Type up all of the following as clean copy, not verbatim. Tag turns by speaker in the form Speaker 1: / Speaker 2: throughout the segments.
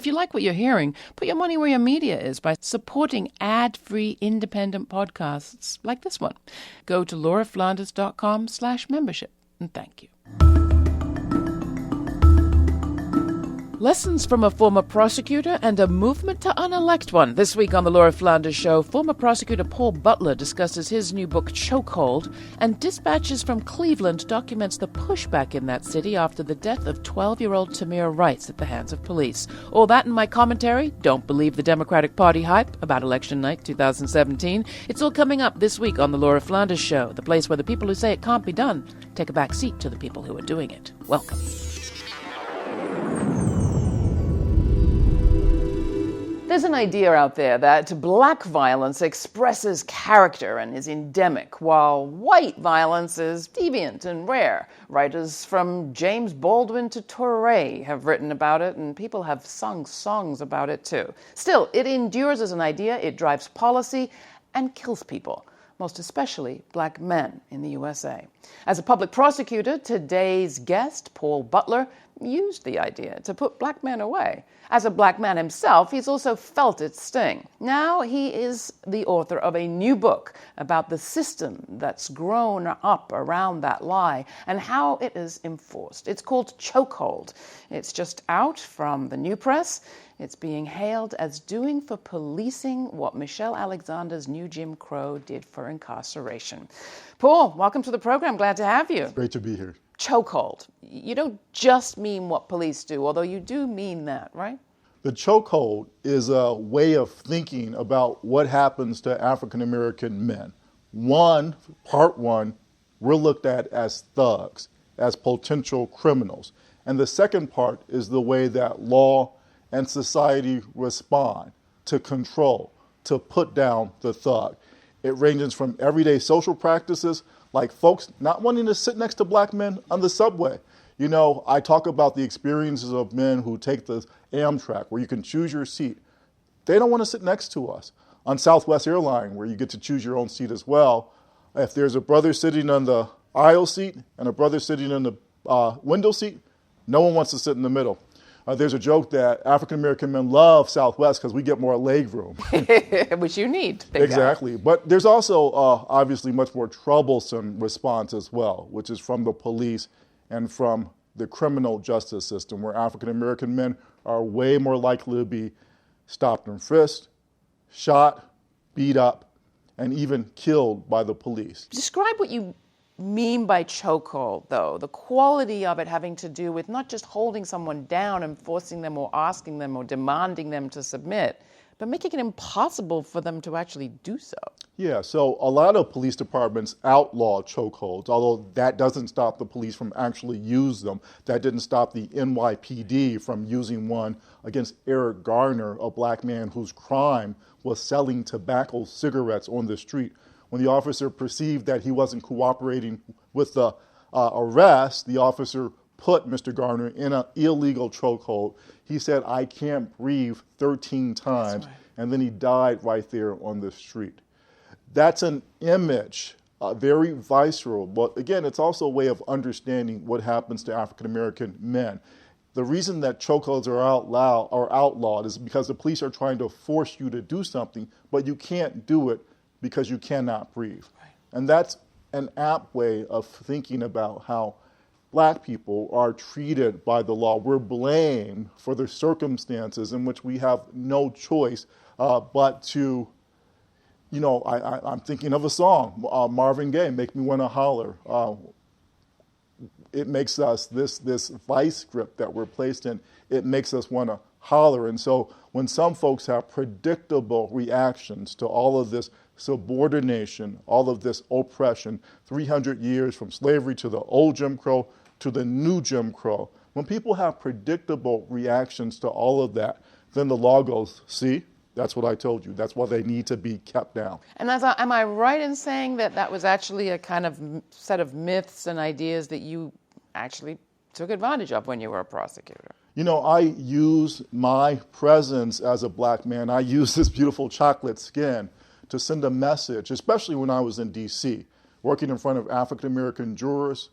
Speaker 1: If you like what you're hearing, put your money where your media is by supporting ad-free independent podcasts like this one. Go to lauraflanders.com/membership, and thank you. Lessons from a former prosecutor and a movement to unelect one. This week on the Laura Flanders Show, former prosecutor Paul Butler discusses his new book, Chokehold, and Dispatches from Cleveland documents the pushback in that city after the death of 12-year-old Tamir Rice at the hands of police. All that in my commentary. Don't believe the Democratic Party hype about election night 2017. It's all coming up this week on the Laura Flanders Show, the place where the people who say it can't be done take a back seat to the people who are doing it. Welcome. There's an idea out there that black violence expresses character and is endemic, while white violence is deviant and rare. Writers from James Baldwin to Touré have written about it, and people have sung songs about it too. Still, it endures as an idea, it drives policy, and kills people, most especially black men in the USA. As a public prosecutor, today's guest, Paul Butler, used the idea to put black men away. As a black man himself, he's also felt its sting. Now he is the author of a new book about the system that's grown up around that lie and how it is enforced. It's called Chokehold. It's just out from the New Press. It's being hailed as doing for policing what Michelle Alexander's New Jim Crow did for incarceration. Paul, welcome to the program. Glad to have you.
Speaker 2: Great to be here.
Speaker 1: Chokehold. You don't just mean what police do, although you do mean that, right?
Speaker 2: The chokehold is a way of thinking about what happens to African American men. Part one, we're looked at as thugs, as potential criminals. And the second part is the way that law and society respond to control, to put down the thug. It ranges from everyday social practices, like folks not wanting to sit next to black men on the subway. You know, I talk about the experiences of men who take the Amtrak, where you can choose your seat. They don't want to sit next to us. On Southwest Airline, where you get to choose your own seat as well, if there's a brother sitting on the aisle seat and a brother sitting in the window seat, no one wants to sit in the middle. There's a joke that African American men love Southwest because we get more leg room.
Speaker 1: Which you need.
Speaker 2: Exactly. But there's also obviously much more troublesome response as well, which is from the police and from the criminal justice system, where African American men are way more likely to be stopped and frisked, shot, beat up, and even killed by the police.
Speaker 1: Describe what you mean by chokehold, though, the quality of it having to do with not just holding someone down and forcing them or asking them or demanding them to submit, but making it impossible for them to actually do so.
Speaker 2: Yeah, so a lot of police departments outlaw chokeholds, although that doesn't stop the police from actually use them. That didn't stop the NYPD from using one against Eric Garner, a black man whose crime was selling tobacco cigarettes on the street. When the officer perceived that he wasn't cooperating with the arrest, the officer put Mr. Garner in an illegal chokehold. He said, "I can't breathe," 13 times, right. And then he died right there on the street. That's an image, very visceral, but again, it's also a way of understanding what happens to African American men. The reason that chokeholds are outlawed is because the police are trying to force you to do something, but you can't do it because you cannot breathe. Right. And that's an apt way of thinking about how black people are treated by the law. We're blamed for the circumstances in which we have no choice but to, you know, I'm thinking of a song, Marvin Gaye, Make Me Wanna Holler. It makes us, this vice grip that we're placed in, it makes us want to holler. And so when some folks have predictable reactions to all of this subordination, all of this oppression, 300 years from slavery to the old Jim Crow to the new Jim Crow, when people have predictable reactions to all of that, then the law goes, see, that's what I told you. That's why they need to be kept down.
Speaker 1: And am I right in saying that that was actually a kind of set of myths and ideas that you actually took advantage of when you were a prosecutor?
Speaker 2: You know, I use my presence as a black man. I use this beautiful chocolate skin to send a message, especially when I was in D.C., working in front of African-American jurors.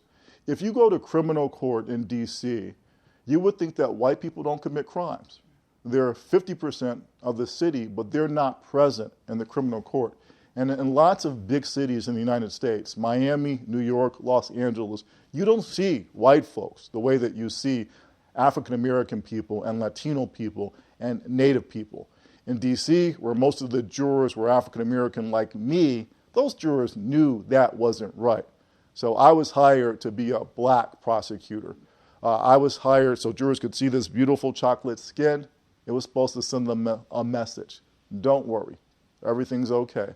Speaker 2: If you go to criminal court in D.C., you would think that white people don't commit crimes. They're 50% of the city, but they're not present in the criminal court. And in lots of big cities in the United States, Miami, New York, Los Angeles, you don't see white folks the way that you see African-American people and Latino people and Native people. In D.C., where most of the jurors were African-American like me, those jurors knew that wasn't right. So I was hired to be a black prosecutor. I was hired so jurors could see this beautiful chocolate skin. It was supposed to send them a message. Don't worry. Everything's okay.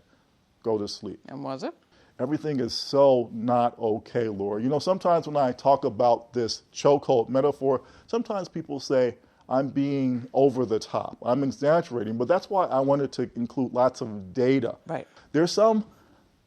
Speaker 2: Go to sleep.
Speaker 1: And was it?
Speaker 2: Everything is so not okay, Laura. You know, sometimes when I talk about this chokehold metaphor, sometimes people say I'm being over the top. I'm exaggerating, but that's why I wanted to include lots of data.
Speaker 1: Right.
Speaker 2: There's some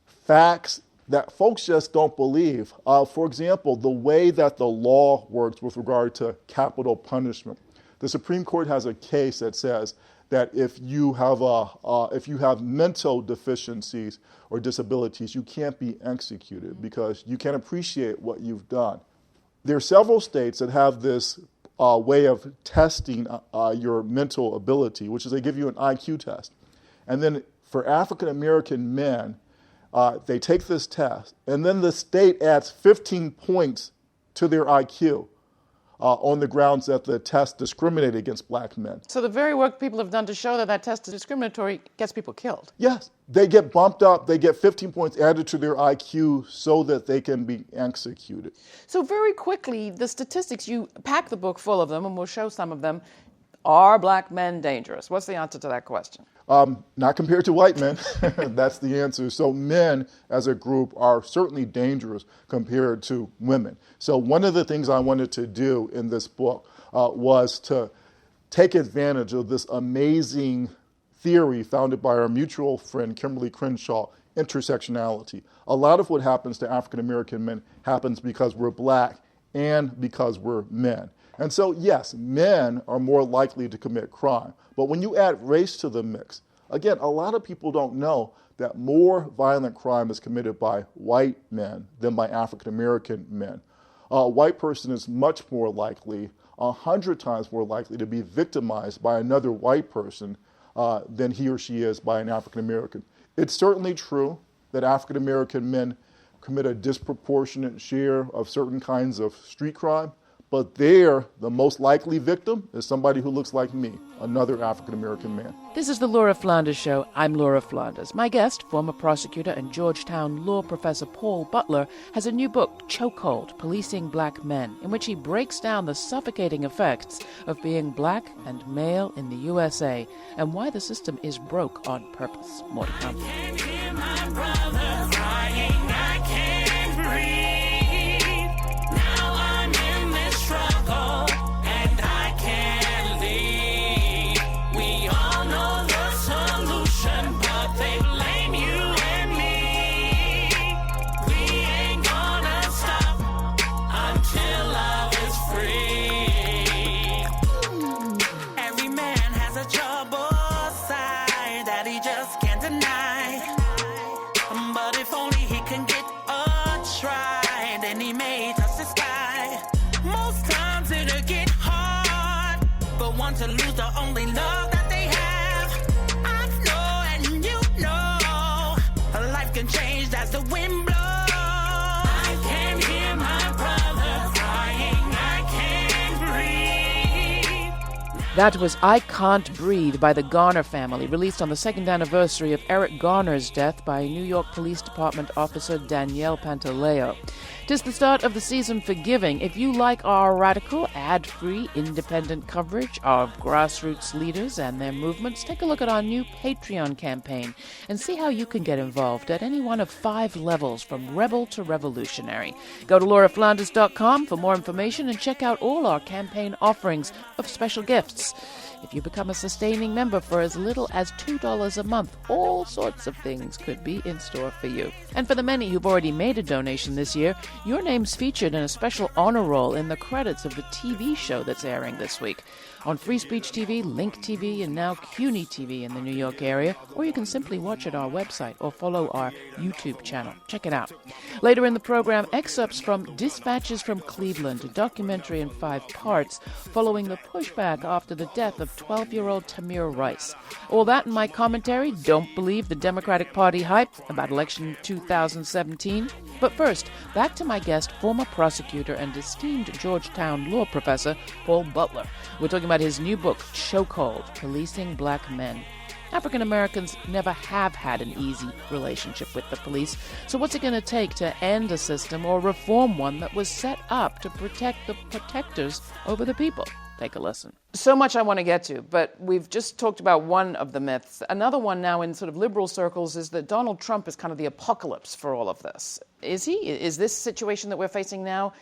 Speaker 2: facts that folks just don't believe. For example, the way that the law works with regard to capital punishment. The Supreme Court has a case that says that if you have mental deficiencies or disabilities, you can't be executed because you can't appreciate what you've done. There are several states that have this way of testing your mental ability, which is they give you an IQ test. And then for African American men, they take this test, and then the state adds 15 points to their IQ. On the grounds that the test discriminated against black men.
Speaker 1: So the very work people have done to show that that test is discriminatory gets people killed.
Speaker 2: Yes, they get bumped up, they get 15 points added to their IQ so that they can be executed.
Speaker 1: So very quickly, the statistics, you pack the book full of them, and we'll show some of them. Are black men dangerous? What's the answer to that question?
Speaker 2: Not compared to white men. That's the answer. So men as a group are certainly dangerous compared to women. So one of the things I wanted to do in this book was to take advantage of this amazing theory founded by our mutual friend, Kimberly Crenshaw, intersectionality. A lot of what happens to African American men happens because we're black and because we're men. And so, yes, men are more likely to commit crime. But when you add race to the mix, again, a lot of people don't know that more violent crime is committed by white men than by African American men. A white person is much more likely, 100 times more likely, to be victimized by another white person than he or she is by an African American. It's certainly true that African American men commit a disproportionate share of certain kinds of street crime, but there, the most likely victim is somebody who looks like me, another African-American man.
Speaker 1: This is the Laura Flanders Show. I'm Laura Flanders. My guest, former prosecutor and Georgetown law professor Paul Butler, has a new book, Chokehold, Policing Black Men, in which he breaks down the suffocating effects of being black and male in the USA and why the system is broke on purpose. More to come.
Speaker 3: I can't hear my brother crying, I can't breathe. Struggle, and I can't leave. We all know the solution, but they blame you and me. We ain't gonna stop until love is free. Every man has a troubled side that he just can't deny. But if only he can get a try, then he may touch the sky. Most times it'll get hard, but want to lose the only love that they have. I know and you know, life can change as the wind blows. I can't hear my brother crying, I can't breathe.
Speaker 1: That was I Can't Breathe by the Garner family, released on the second anniversary of Eric Garner's death by New York Police Department officer Danielle Pantaleo. 'Tis the start of the season for giving. If you like our radical, ad-free, independent coverage of grassroots leaders and their movements, take a look at our new Patreon campaign and see how you can get involved at any one of 5 levels, from rebel to revolutionary. Go to lauraflanders.com for more information and check out all our campaign offerings of special gifts. If you become a sustaining member for as little as $2 a month, all sorts of things could be in store for you. And for the many who've already made a donation this year, your name's featured in a special honor roll in the credits of the TV show that's airing this week. on Free Speech TV, Link TV, and now CUNY TV in the New York area, or you can simply watch at our website or follow our YouTube channel. Check it out. Later in the program, excerpts from Dispatches from Cleveland, a documentary in 5 parts following the pushback after the death of 12-year-old Tamir Rice. All that in my commentary. Don't believe the Democratic Party hype about election 2017. But first, back to my guest, former prosecutor and esteemed Georgetown law professor Paul Butler. We're talking about his new book, Chokehold, Policing Black Men. African Americans never have had an easy relationship with the police, so what's it going to take to end a system or reform one that was set up to protect the protectors over the people? Take a listen. So much I want to get to, but we've just talked about one of the myths. Another one now in sort of liberal circles is that Donald Trump is kind of the apocalypse for all of this. Is he? Is this situation that we're facing now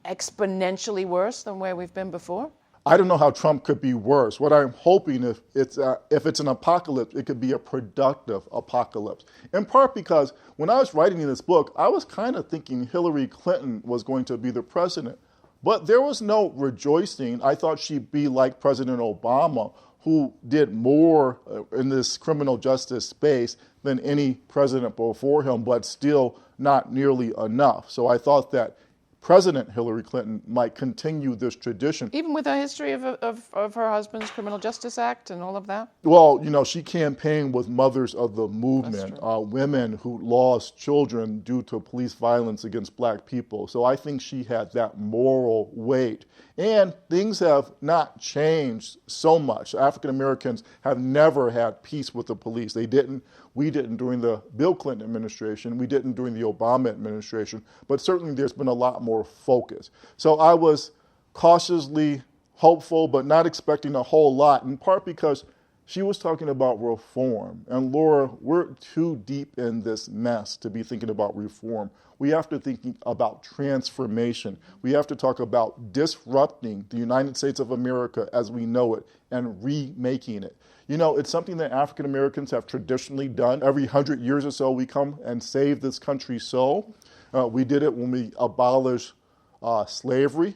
Speaker 1: exponentially worse than where we've been before?
Speaker 2: I don't know how Trump could be worse. What I'm hoping if it's an apocalypse, it could be a productive apocalypse. In part because when I was writing this book, I was kind of thinking Hillary Clinton was going to be the president. But there was no rejoicing. I thought she'd be like President Obama, who did more in this criminal justice space than any president before him, but still not nearly enough. So I thought that President Hillary Clinton might continue this tradition.
Speaker 1: Even with a history of her husband's Criminal Justice Act and all of that?
Speaker 2: Well, you know, she campaigned with mothers of the movement, women who lost children due to police violence against black people. So I think she had that moral weight. And things have not changed so much. African Americans have never had peace with the police. They didn't. We didn't during the Bill Clinton administration. We didn't during the Obama administration. But certainly there's been a lot more focus. So I was cautiously hopeful, but not expecting a whole lot, in part because she was talking about reform. And Laura, we're too deep in this mess to be thinking about reform. We have to think about transformation. We have to talk about disrupting the United States of America as we know it and remaking it. You know, it's something that African Americans have traditionally done. Every 100 years or so, we come and save this country's soul. We did it when we abolished slavery.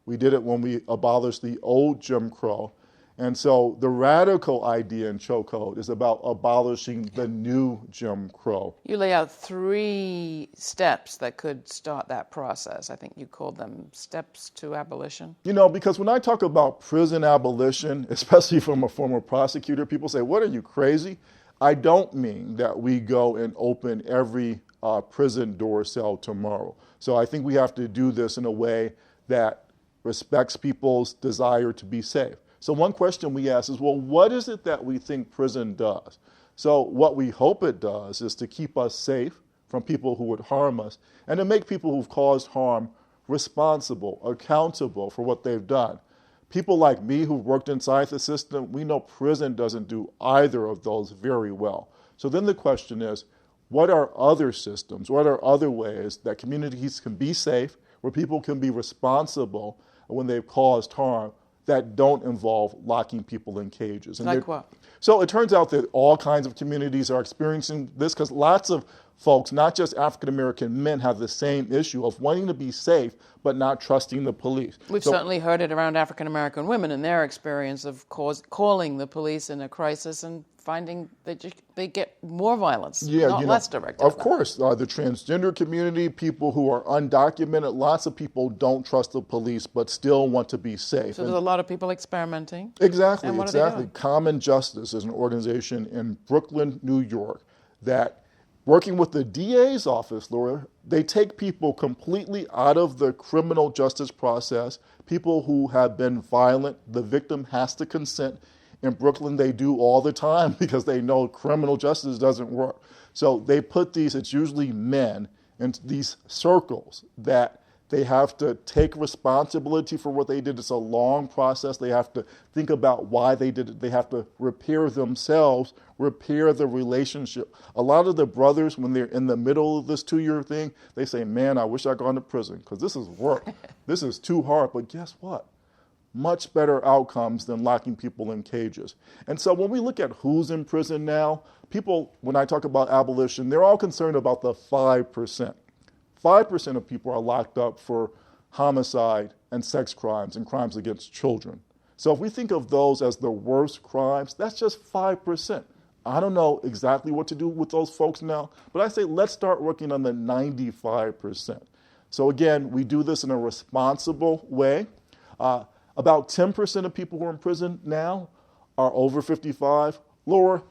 Speaker 2: We did it when we abolished the old Jim Crow. And so the radical idea in Chokehold is about abolishing the new Jim Crow.
Speaker 1: You lay out 3 steps that could start that process. I think you called them steps to abolition.
Speaker 2: You know, because when I talk about prison abolition, especially from a former prosecutor, people say, what, are you crazy? I don't mean that we go and open every prison door cell tomorrow. So I think we have to do this in a way that respects people's desire to be safe. So one question we ask is, well, what is it that we think prison does? So what we hope it does is to keep us safe from people who would harm us and to make people who've caused harm responsible, accountable for what they've done. People like me who've worked inside the system, we know prison doesn't do either of those very well. So then the question is, what are other systems, what are other ways that communities can be safe, where people can be responsible when they've caused harm, that don't involve locking people in cages? And
Speaker 1: like what?
Speaker 2: So it turns out that all kinds of communities are experiencing this because lots of folks, not just African American men, have the same issue of wanting to be safe but not trusting the police.
Speaker 1: We've certainly heard it around African American women in their experience of calling the police in a crisis and finding that they get more violence, not less direct.
Speaker 2: Of course, the transgender community, people who are undocumented, lots of people don't trust the police but still want to be safe.
Speaker 1: So there's a lot of people experimenting.
Speaker 2: Exactly,
Speaker 1: and what
Speaker 2: exactly.
Speaker 1: Are they doing?
Speaker 2: Common Justice is an organization in Brooklyn, New York, that working with the DA's office, Laura, they take people completely out of the criminal justice process, people who have been violent. The victim has to consent. In Brooklyn, they do all the time because they know criminal justice doesn't work. So they put these, it's usually men, into these circles that they have to take responsibility for what they did. It's a long process. They have to think about why they did it. They have to repair themselves, repair the relationship. A lot of the brothers, when they're in the middle of this 2-year thing, they say, man, I wish I'd gone to prison because this is work. This is too hard. But guess what? Much better outcomes than locking people in cages. And so when we look at who's in prison now, people, when I talk about abolition, they're all concerned about the 5%. 5% of people are locked up for homicide and sex crimes and crimes against children. So if we think of those as the worst crimes, that's just 5%. I don't know exactly what to do with those folks now, but I say let's start working on the 95%. So again, we do this in a responsible way. About 10% of people who are in prison now are over 55. Laura,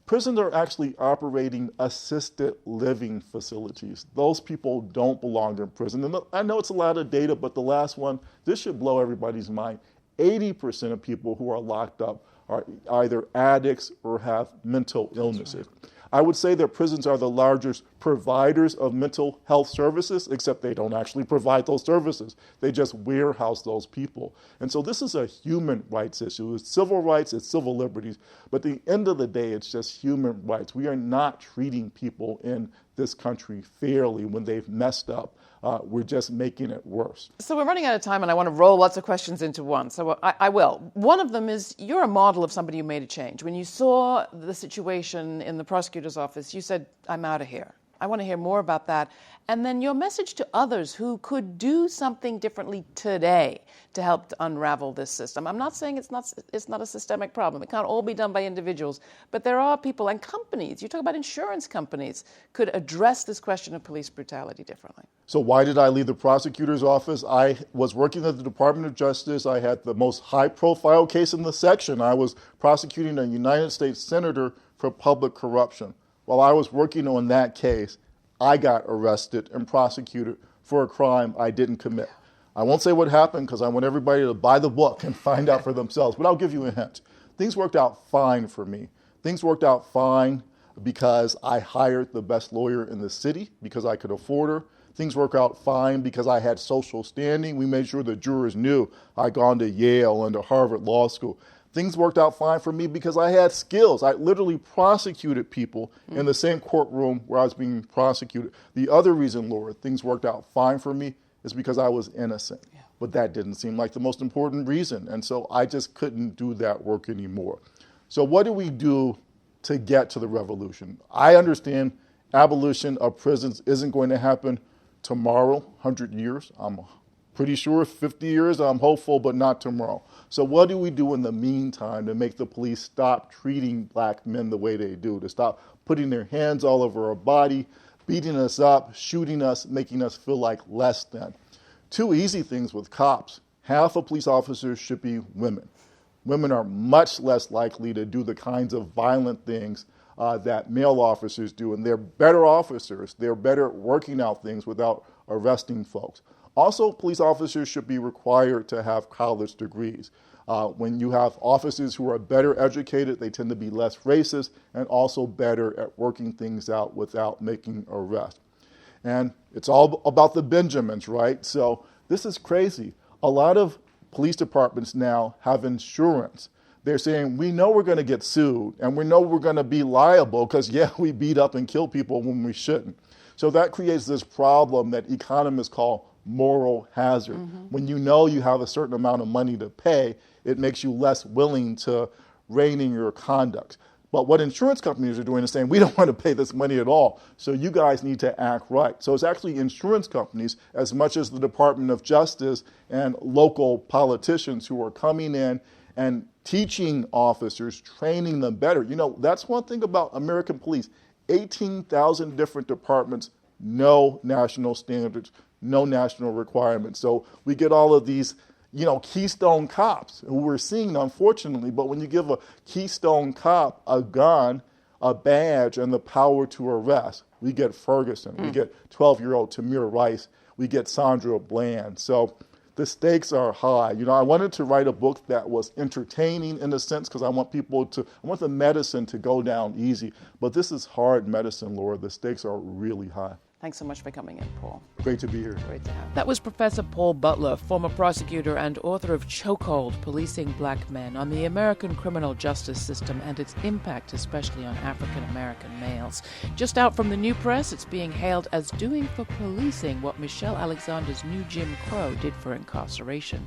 Speaker 2: prisons are actually operating assisted living facilities. Those people don't belong in prison. And I know it's a lot of data, but the last one, this should blow everybody's mind. 80% of people who are locked up are either addicts or have mental illnesses. Right. I would say that prisons are the largest providers of mental health services, except they don't actually provide those services. They just warehouse those people. And so this is a human rights issue. It's civil rights, it's civil liberties, but at the end of the day, it's just human rights. We are not treating people in this country fairly when they've messed up. We're just making it worse.
Speaker 1: So we're running out of time, and I want to roll lots of questions into one. So I will. One of them is, you're a model of somebody who made a change. When you saw the situation in the prosecutor's office, you said, I'm out of here. I want to hear more about that. And then your message to others who could do something differently today to help to unravel this system. I'm not saying it's not a systemic problem. It can't all be done by individuals. But there are people and companies, you talk about insurance companies, could address this question of police brutality differently.
Speaker 2: So why did I leave the prosecutor's office? I was working at the Department of Justice. I had the most high-profile case in the section. I was prosecuting a United States senator for public corruption. While I was working on that case, I got arrested and prosecuted for a crime I didn't commit. I won't say what happened because I want everybody to buy the book and find out for themselves, but I'll give you a hint. Things worked out fine for me. Things worked out fine because I hired the best lawyer in the city because I could afford her. Things worked out fine because I had social standing. We made sure the jurors knew I'd gone to Yale and to Harvard Law School. Things worked out fine for me because I had skills. I literally prosecuted people in the same courtroom where I was being prosecuted. The other reason, Laura, things worked out fine for me is because I was innocent. Yeah. But that didn't seem like the most important reason. And so I just couldn't do that work anymore. So what do we do to get to the revolution? I understand abolition of prisons isn't going to happen tomorrow, 100 years. I'm pretty sure 50 years, I'm hopeful, but not tomorrow. So what do we do in the meantime to make the police stop treating black men the way they do, to stop putting their hands all over our body, beating us up, shooting us, making us feel like less than? Two easy things with cops. Half of police officers should be women. Women are much less likely to do the kinds of violent things that male officers do, and they're better officers. They're better at working out things without arresting folks. Also, police officers should be required to have college degrees. When you have officers who are better educated, they tend to be less racist and also better at working things out without making arrests. And it's all about the Benjamins, right? So this is crazy. A lot of police departments now have insurance. They're saying, we know we're going to get sued and we know we're going to be liable because, yeah, we beat up and kill people when we shouldn't. So that creates this problem that economists call moral hazard. When you know you have a certain amount of money to pay, it makes you less willing to rein in your conduct. But what insurance companies are doing is saying, we don't want to pay this money at all, so you guys need to act right. So it's actually insurance companies as much as the Department of Justice and local politicians who are coming in and teaching officers, training them better. You know, that's one thing about American police. 18,000 different departments, no national standards, no national requirements. So we get all of these, Keystone cops who we're seeing, unfortunately, but when you give a Keystone cop a gun, a badge, and the power to arrest, we get Ferguson, we get 12-year-old Tamir Rice, we get Sandra Bland. So the stakes are high. I wanted to write a book that was entertaining in a sense because I want the medicine to go down easy. But this is hard medicine, Laura. The stakes are really high.
Speaker 1: Thanks so much for coming in, Paul.
Speaker 2: Great to be here.
Speaker 1: Great to have you. That was Professor Paul Butler, former prosecutor and author of Chokehold, Policing Black Men, on the American criminal justice system and its impact, especially on African-American males. Just out from the New Press, it's being hailed as doing for policing what Michelle Alexander's new Jim Crow did for incarceration.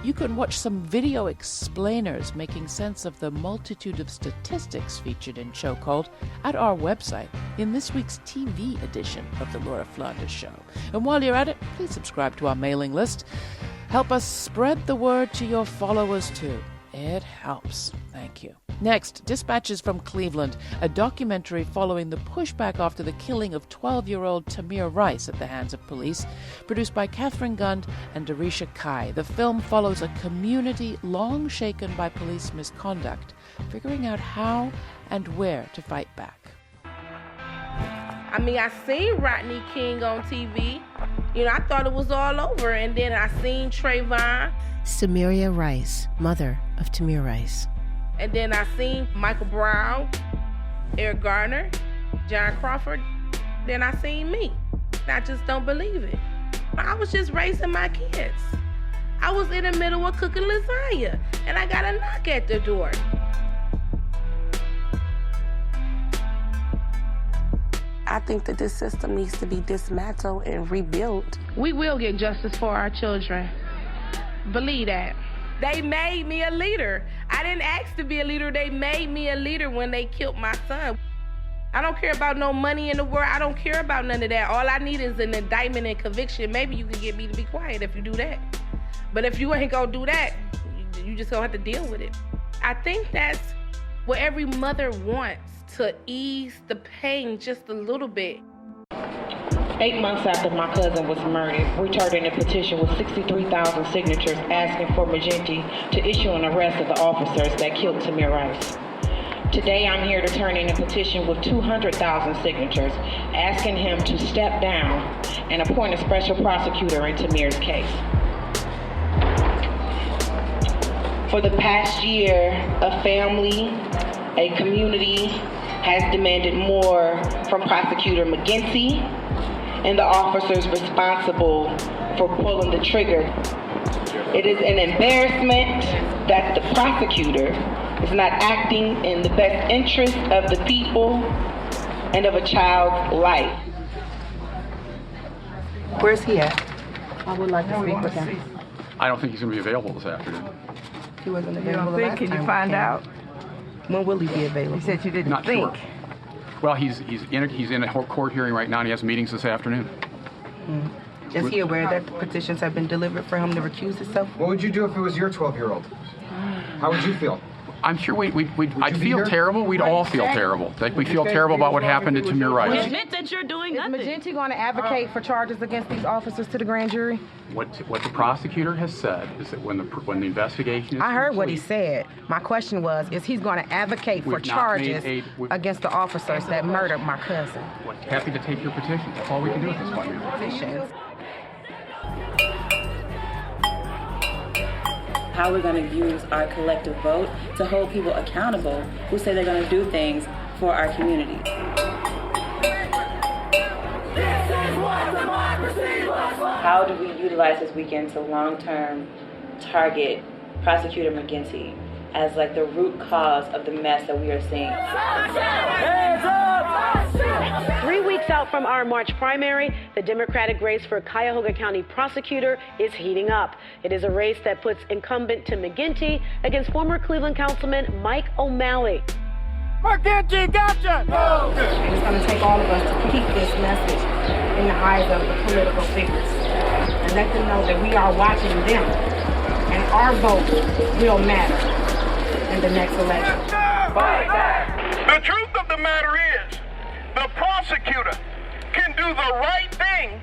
Speaker 1: You can watch some video explainers making sense of the multitude of statistics featured in Chokehold at our website in this week's TV edition of the Laura Flanders Show. And while you're at it, please subscribe to our mailing list. Help us spread the word to your followers too. It helps. Thank you. Next, Dispatches from Cleveland, a documentary following the pushback after the killing of 12-year-old Tamir Rice at the hands of police, produced by Catherine Gund and Darisha Kai. The film follows a community long shaken by police misconduct, figuring out how and where to fight back.
Speaker 4: I mean, I seen Rodney King on TV. You know, I thought it was all over, and then I seen Trayvon.
Speaker 5: Samaria Rice, mother of Tamir Rice.
Speaker 4: And then I seen Michael Brown, Eric Garner, John Crawford. Then I seen me. I just don't believe it. I was just raising my kids. I was in the middle of cooking lasagna, and I got a knock at the door.
Speaker 6: I think that this system needs to be dismantled and rebuilt.
Speaker 4: We will get justice for our children. Believe that. They made me a leader. I didn't ask to be a leader. They made me a leader when they killed my son. I don't care about no money in the world. I don't care about none of that. All I need is an indictment and conviction. Maybe you can get me to be quiet if you do that. But if you ain't gonna do that, you just gonna have to deal with it. I think that's what every mother wants, to ease the pain just a little bit.
Speaker 7: 8 months after my cousin was murdered, we turned in a petition with 63,000 signatures asking for Magenti to issue an arrest of the officers that killed Tamir Rice. Today I'm here to turn in a petition with 200,000 signatures asking him to step down and appoint a special prosecutor in Tamir's case. For the past year, a family, a community has demanded more from Prosecutor McGinty and the officers responsible for pulling the trigger. It is an embarrassment that the prosecutor is not acting in the best interest of the people and of a child's life.
Speaker 6: Where's he at? I would like to speak with him.
Speaker 8: I don't think he's going to be available this afternoon.
Speaker 6: He wasn't available.
Speaker 9: You don't think? Can you find out?
Speaker 6: When will he be available?
Speaker 9: You said you didn't
Speaker 8: Not
Speaker 9: think.
Speaker 8: sure. Well, he's in a court hearing right now, and he has meetings this afternoon.
Speaker 6: Is he aware that the petitions have been delivered for him to recuse himself?
Speaker 10: What would you do if it was your 12-year-old? How would you feel?
Speaker 8: I'm sure I'd feel terrible. We'd all feel terrible. We feel terrible about what happened to Tamir Rice.
Speaker 11: Admit that you're doing nothing.
Speaker 6: Is Magenti going to advocate for charges against these officers to the grand jury?
Speaker 8: What the prosecutor has said is that when the investigation is
Speaker 6: I heard what he
Speaker 8: complete,
Speaker 6: said. My question was, is he going to advocate for charges against the officers that murdered my cousin?
Speaker 8: happy to take your petition. That's all we can do at this point.
Speaker 6: Petitions.
Speaker 11: How we're going to use our collective vote to hold people accountable who say they're going to do things for our community. How do we utilize this weekend to long-term target Prosecutor McGinty as like the root cause of the mess that we are seeing?
Speaker 12: 3 weeks out from our March primary, the Democratic race for Cuyahoga County prosecutor is heating up. It is a race that puts incumbent Tim McGinty against former Cleveland Councilman Mike O'Malley.
Speaker 3: McGinty, gotcha! No.
Speaker 6: It's going to take all of us to keep this message in the eyes of the political figures and let them know that we are watching them and our vote will matter in the next election.
Speaker 3: The truth of the matter is, the prosecutor can do the right thing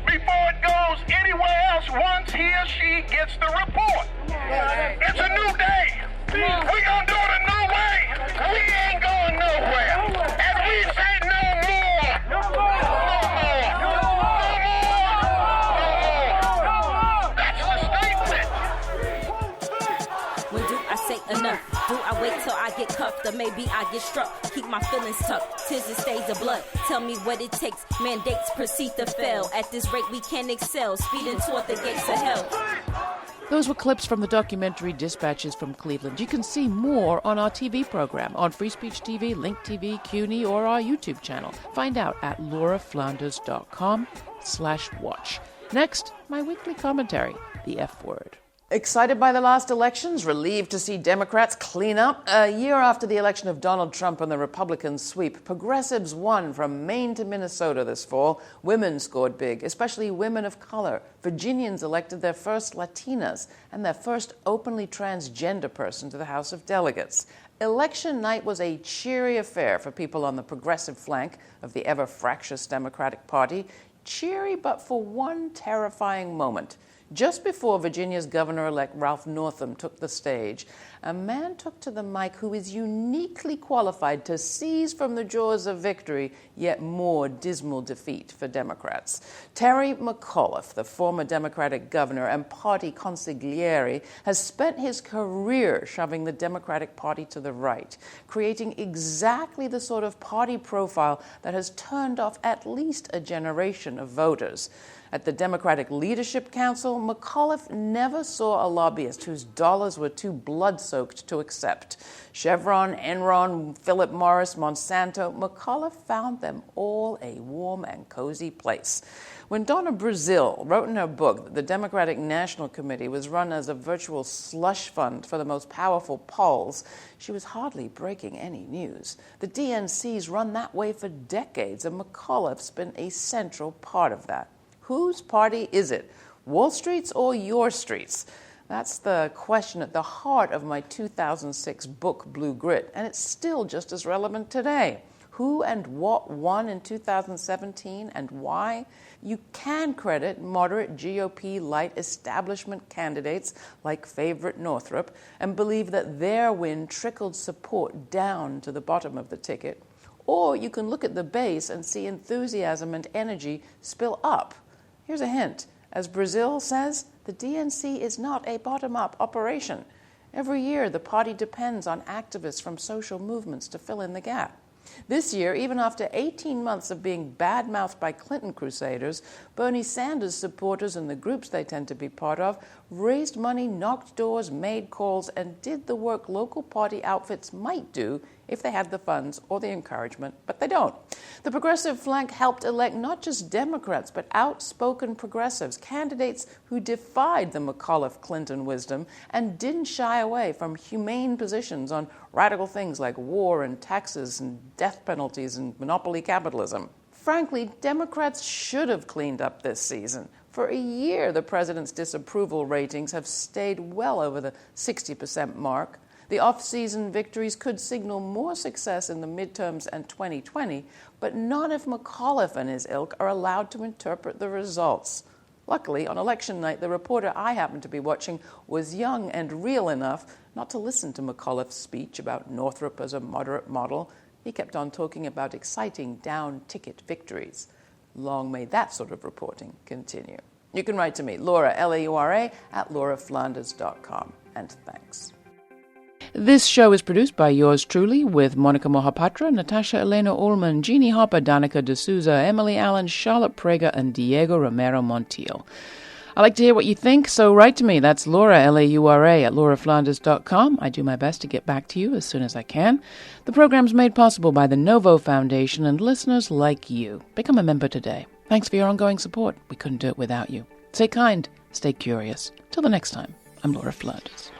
Speaker 3: before it goes anywhere else once he or she gets the report. It's a new day. We're gonna do it a new way. We ain't going nowhere. And we say no more. No more. No more. No more. That's the statement.
Speaker 13: When do I say enough? Do I wait till I get cuffed or maybe I get struck? Keep my feelings tucked, tis it stays of blood. Tell me what it takes, mandates proceed to fail. At this rate we can excel, speeding toward the gates of hell.
Speaker 1: Those were clips from the documentary Dispatches from Cleveland. You can see more on our TV program on Free Speech TV, Link TV, CUNY, or our YouTube channel. Find out at lauraflanders.com/watch. Next, my weekly commentary, The F Word. Excited by the last elections, relieved to see Democrats clean up? A year after the election of Donald Trump and the Republican sweep, progressives won from Maine to Minnesota this fall. Women scored big, especially women of color. Virginians elected their first Latinas and their first openly transgender person to the House of Delegates. Election night was a cheery affair for people on the progressive flank of the ever-fractious Democratic Party. Cheery, but for one terrifying moment. Just before Virginia's governor-elect Ralph Northam took the stage, a man took to the mic who is uniquely qualified to seize from the jaws of victory yet more dismal defeat for Democrats. Terry McAuliffe, the former Democratic governor and party consigliere, has spent his career shoving the Democratic Party to the right, creating exactly the sort of party profile that has turned off at least a generation of voters. At the Democratic Leadership Council, McAuliffe never saw a lobbyist whose dollars were too blood-soaked to accept. Chevron, Enron, Philip Morris, Monsanto, McAuliffe found them all a warm and cozy place. When Donna Brazile wrote in her book that the Democratic National Committee was run as a virtual slush fund for the most powerful polls, she was hardly breaking any news. The DNC's run that way for decades, and McAuliffe's been a central part of that. Whose party is it? Wall Street's or your streets? That's the question at the heart of my 2006 book, Blue Grit, and it's still just as relevant today. Who and what won in 2017 and why? You can credit moderate GOP-light establishment candidates like favorite Northrop and believe that their win trickled support down to the bottom of the ticket. Or you can look at the base and see enthusiasm and energy spill up. Here's a hint. As Brazile says, the DNC is not a bottom-up operation. Every year, the party depends on activists from social movements to fill in the gap. This year, even after 18 months of being bad-mouthed by Clinton crusaders, Bernie Sanders supporters and the groups they tend to be part of raised money, knocked doors, made calls, and did the work local party outfits might do if they had the funds or the encouragement, but they don't. The progressive flank helped elect not just Democrats, but outspoken progressives, candidates who defied the McAuliffe-Clinton wisdom and didn't shy away from humane positions on radical things like war and taxes and death penalties and monopoly capitalism. Frankly, Democrats should have cleaned up this season. For a year, the president's disapproval ratings have stayed well over the 60% mark. The off-season victories could signal more success in the midterms and 2020, but not if McAuliffe and his ilk are allowed to interpret the results. Luckily, on election night, the reporter I happened to be watching was young and real enough not to listen to McAuliffe's speech about Northrop as a moderate model. He kept on talking about exciting down-ticket victories. Long may that sort of reporting continue. You can write to me, Laura, Laura, at lauraflanders.com. And thanks. This show is produced by yours truly, with Monica Mohapatra, Natasha Elena Ullman, Jeannie Hopper, Danica D'Souza, Emily Allen, Charlotte Prager, and Diego Romero Montiel. I'd like to hear what you think, so write to me. That's Laura, Laura, at lauraflanders.com. I do my best to get back to you as soon as I can. The program's made possible by the Novo Foundation and listeners like you. Become a member today. Thanks for your ongoing support. We couldn't do it without you. Stay kind, stay curious. Till the next time, I'm Laura Flanders.